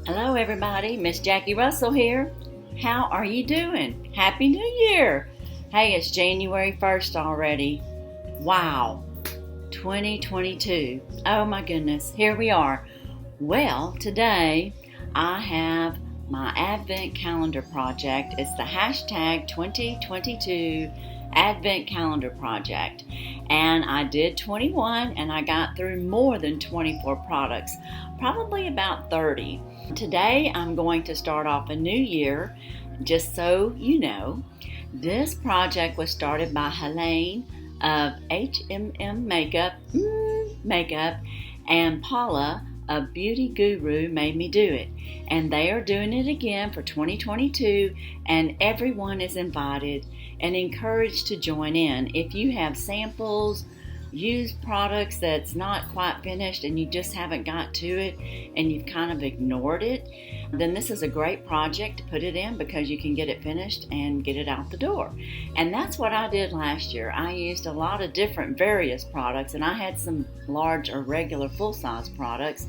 Hello everybody, Miss Jackie Russell here. How are you doing? Happy New Year! Hey, it's January 1st already. Wow, 2022. Oh my goodness, here we are. Well, today I have my Advent Calendar project. It's the hashtag 2022 Advent Calendar project. And I did 21 and I got through more than 24 products, probably about 30. Today I'm going to start off a new year. Just so you know, this project was started by Helene of Makeup and Paula of Beauty Guru made me do it. And they are doing it again for 2022, and everyone is invited and encouraged to join in. If you have samples, used products that's not quite finished and you just haven't got to it and you've kind of ignored it, then this is a great project to put it in because you can get it finished and get it out the door. And that's what I did last year. I used a lot of different various products, and I had some large or regular full-size products,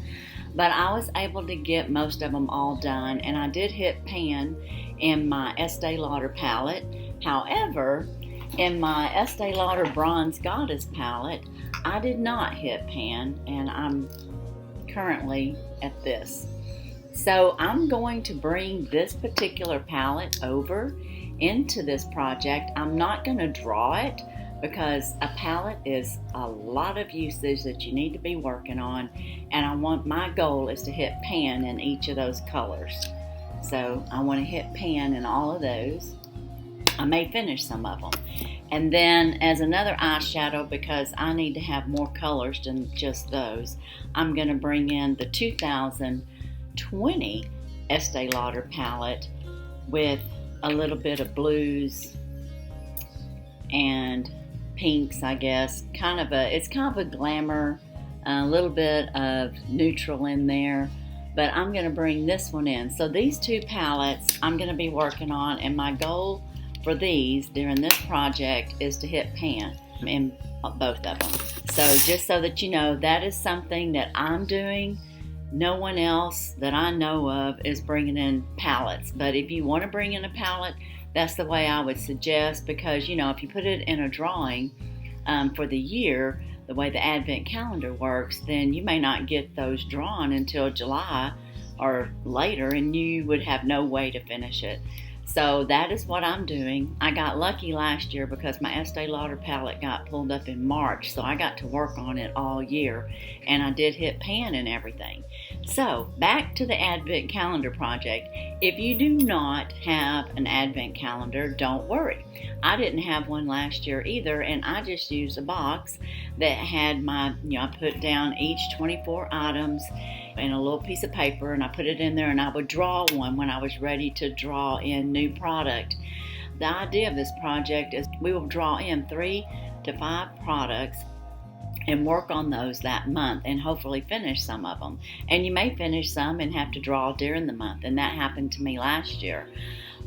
but I was able to get most of them all done, and I did hit pan in my Estee Lauder palette. However, in my Estee Lauder Bronze Goddess palette, I did not hit pan, and I'm currently at this. So I'm going to bring this particular palette over into this project. I'm not going to draw it because a palette is a lot of usage that you need to be working on, and my goal is to hit pan in each of those colors. So I want to hit pan in all of those. I may finish some of them. And then as another eyeshadow, because I need to have more colors than just those, I'm going to bring in the 2020 Estee Lauder palette with a little bit of blues and pinks, I guess. It's kind of a glamour, a little bit of neutral in there. But I'm going to bring this one in. So these two palettes I'm going to be working on, and my goal for these during this project is to hit pan in both of them. So just so that you know, that is something that I'm doing. No one else that I know of is bringing in palettes. But if you want to bring in a palette, that's the way I would suggest, because if you put it in a drawing for the year, the way the Advent calendar works, then you may not get those drawn until July or later, and you would have no way to finish it. So that is what I'm doing. I got lucky last year because my Estee Lauder palette got pulled up in March, so I got to work on it all year, and I did hit pan and everything. So back to the Advent calendar project. If you do not have an Advent calendar, don't worry. I didn't have one last year either, and I just used a box that had I put down each 24 items in a little piece of paper, and I put it in there, and I would draw one when I was ready to draw in new product. The idea of this project is we will draw in 3 to 5 products and work on those that month and hopefully finish some of them. And you may finish some and have to draw during the month, and that happened to me last year.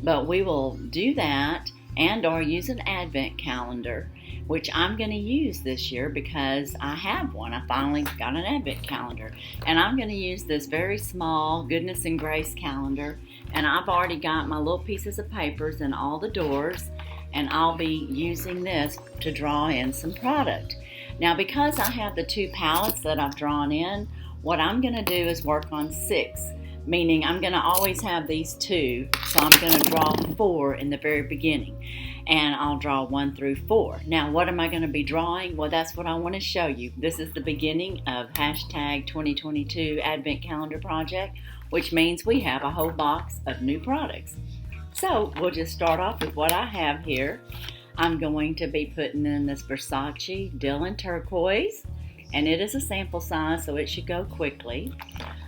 But we will do that or use an Advent calendar, which I'm going to use this year because I have one. I finally got an Advent calendar, and I'm going to use this very small Goodness and Grace calendar, and I've already got my little pieces of papers in all the doors, and I'll be using this to draw in some product. Now, because I have the 2 palettes that I've drawn in, what I'm going to do is work on 6, meaning I'm going to always have these 2, so I'm going to draw 4 in the very beginning, and I'll draw 1 through 4. Now, what am I going to be drawing? Well, that's what I want to show you. This is the beginning of hashtag 2022 Advent Calendar Project, which means we have a whole box of new products. So we'll just start off with what I have here. I'm going to be putting in this Versace Dylan Turquoise, and it is a sample size, so it should go quickly.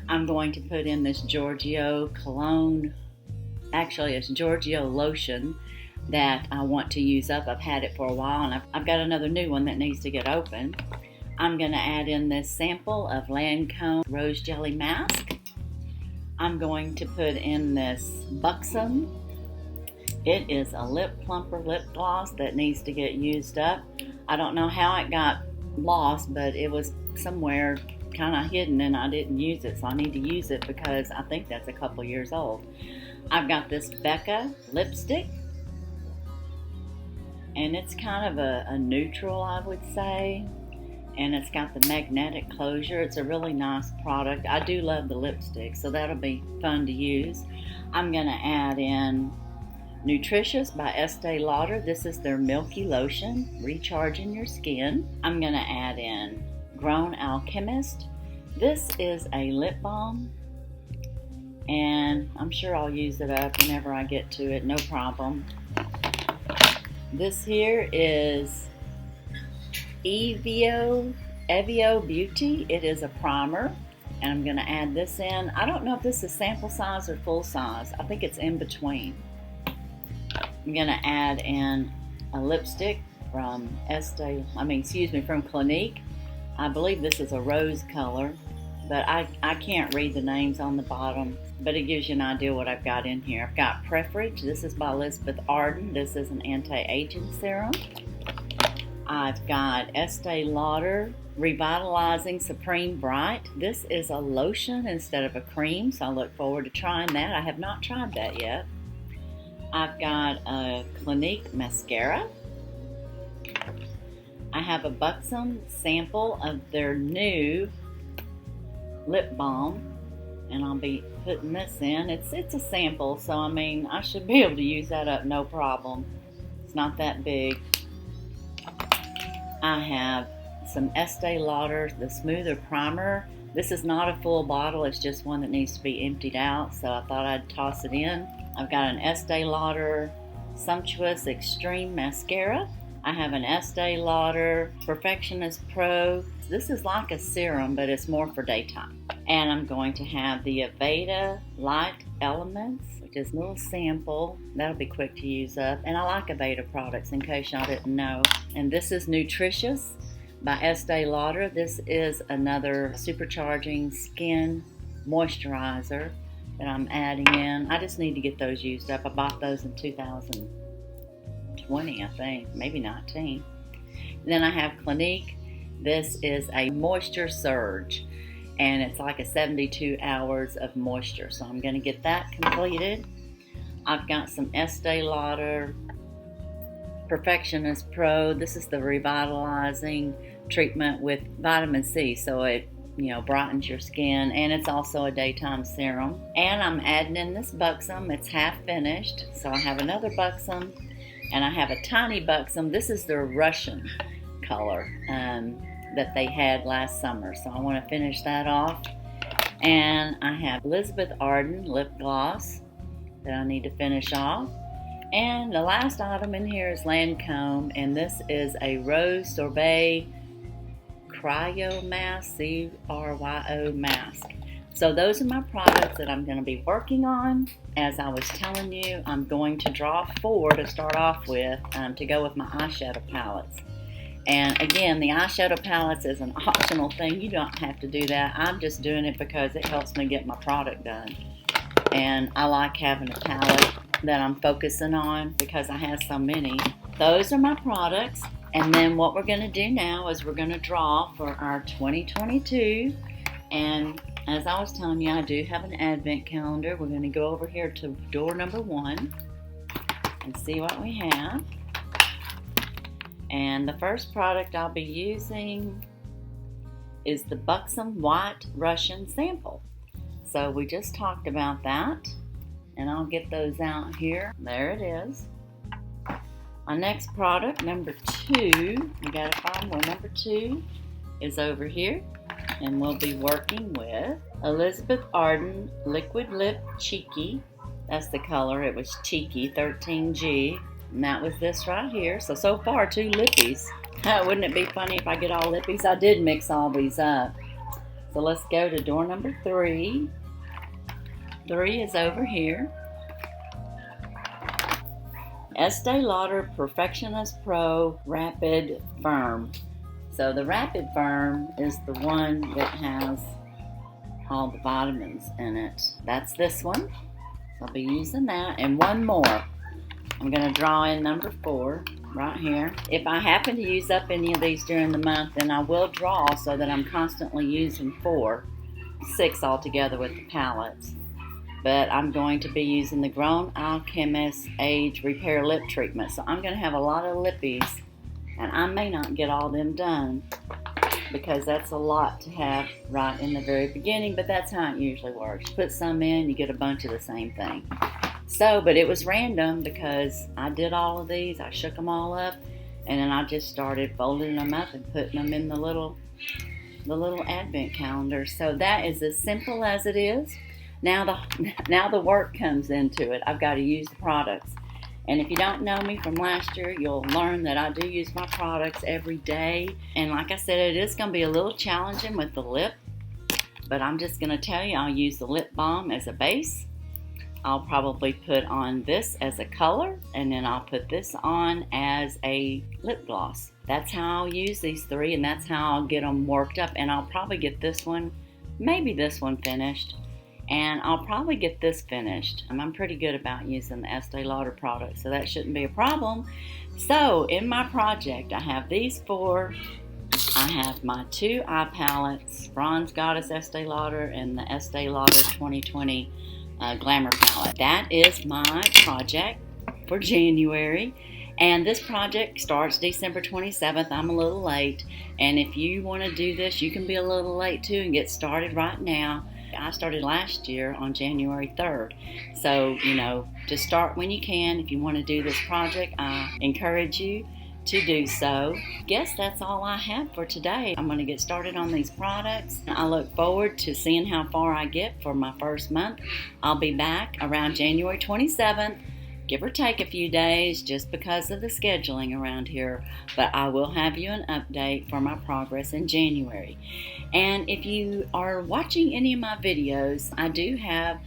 I'm going to put in this Giorgio cologne. Actually, it's Giorgio lotion that I want to use up. I've had it for a while, and I've got another new one that needs to get open. I'm going to add in this sample of Lancome Rose Jelly Mask. I'm going to put in this Buxom. It is a lip plumper lip gloss that needs to get used up. I don't know how it got lost, but it was somewhere kind of hidden and I didn't use it, so I need to use it because I think that's a couple years old. I've got this Becca Lipstick, and it's kind of a neutral, I would say, and it's got the magnetic closure. It's a really nice product. I do love the lipstick, so that'll be fun to use. I'm going to add in Nutritious by Estee Lauder. This is their Milky Lotion, recharging your skin. I'm going to add in Grown Alchemist. This is a lip balm, and I'm sure I'll use it up whenever I get to it, no problem. This here is Evio Beauty. It is a primer, and I'm going to add this in. I don't know if this is sample size or full size. I think it's in between. I'm going to add in a lipstick from from Clinique. I believe this is a rose color, but I can't read the names on the bottom, but it gives you an idea what I've got in here. I've got Preferage. This is by Elizabeth Arden. This is an anti-aging serum. I've got Estee Lauder Revitalizing Supreme Bright. This is a lotion instead of a cream, so I look forward to trying that. I have not tried that yet. I've got a Clinique mascara. I have a Buxom sample of their new lip balm, and I'll be putting this in. It's a sample, so I mean I should be able to use that up no problem. It's not that big. I have some Estee Lauder, the Smoother Primer. This is not a full bottle, it's just one that needs to be emptied out, so I thought I'd toss it in. I've got an Estee Lauder Sumptuous Extreme Mascara. I have an Estee Lauder Perfectionist Pro. This is like a serum, but it's more for daytime. And I'm going to have the Aveda Light Elements, which is a little sample. That'll be quick to use up. And I like Aveda products, in case y'all didn't know. And this is Nutritious by Estee Lauder. This is another supercharging skin moisturizer that I'm adding in. I just need to get those used up. I bought those in 2020, I think, maybe 19. Then I have Clinique. This is a Moisture Surge, and it's like a 72 hours of moisture, so I'm going to get that completed. I've got some Estee Lauder Perfectionist Pro. This is the revitalizing treatment with vitamin C, so it brightens your skin, and it's also a daytime serum. And I'm adding in this Buxom. It's half finished, so I have another Buxom, and I have a tiny Buxom. This is their Russian color that they had last summer, so I want to finish that off. And I have Elizabeth Arden lip gloss that I need to finish off. And the last item in here is Lancome, and this is a Rose Sorbet Cryo Mask, CRYO mask. So those are my products that I'm going to be working on. As I was telling you, I'm going to draw 4 to start off with to go with my eyeshadow palettes. And again, the eyeshadow palettes is an optional thing. You don't have to do that. I'm just doing it because it helps me get my product done. And I like having a palette that I'm focusing on because I have so many. Those are my products. And then what we're going to do now is we're going to draw for our 2022. And as I was telling you, I do have an advent calendar. We're going to go over here to door number 1 and see what we have. And the first product I'll be using is the Buxom White Russian Sample. So we just talked about that, and I'll get those out here. There it is. My next product, number 2, you gotta find where number 2 is over here, and we'll be working with Elizabeth Arden Liquid Lip Cheeky. That's the color. It was Cheeky 13G, and that was this right here. So far 2 lippies. Wouldn't it be funny if I get all lippies? I did mix all these up. So let's go to door number 3. 3 is over here. Estee Lauder Perfectionist Pro Rapid Firm. So the Rapid Firm is the one that has all the vitamins in it. That's this one. So I'll be using that. And one more. I'm going to draw in number 4. right here. If I happen to use up any of these during the month, then I will draw so that I'm constantly using 6 altogether with the palettes. But I'm going to be using the Grown Alchemist Age Repair Lip Treatment. So I'm going to have a lot of lippies, and I may not get all them done because that's a lot to have right in the very beginning, but that's how it usually works. You put some in, you get a bunch of the same thing. So, but it was random because I did all of these, I shook them all up, and then I just started folding them up and putting them in the little advent calendar. So that is as simple as it is. Now the work comes into it. I've got to use the products. And if you don't know me from last year, you'll learn that I do use my products every day. And like I said, it is going to be a little challenging with the lip, but I'm just going to tell you, I'll use the lip balm as a base. I'll probably put on this as a color, and then I'll put this on as a lip gloss. That's how I'll use these 3, and that's how I'll get them worked up. And I'll probably get this one, maybe this one finished, and I'll probably get this finished. I'm pretty good about using the Estee Lauder products, so that shouldn't be a problem. So in my project, I have these 4. I have my 2 eye palettes, Bronze Goddess Estee Lauder and the Estee Lauder 2020 Glamour palette. That is my project for January. And this project starts December 27th. I'm a little late. And if you want to do this, you can be a little late too and get started right now. I started last year on January 3rd. So, just start when you can. If you want to do this project, I encourage you to do so. Guess that's all I have for today. I'm going to get started on these products. I look forward to seeing how far I get for my first month. I'll be back around January 27th. Give or take a few days just because of the scheduling around here, but I will have you an update for my progress in January. And if you are watching any of my videos, I do have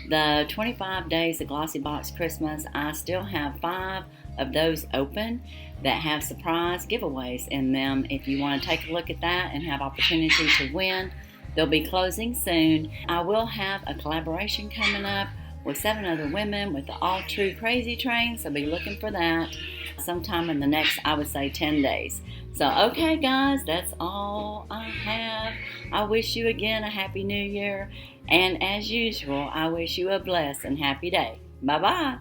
the 25 days of Glossy Box Christmas. I still have 5 of those open that have surprise giveaways in them. If you want to take a look at that and have opportunity to win, they'll be closing soon. I will have a collaboration coming up with 7 other women with the All True Crazy Train, so be looking for that sometime in the next, I would say, 10 days. So, okay guys, that's all I have. I wish you again a Happy New Year, and as usual, I wish you a blessed and happy day. Bye-bye.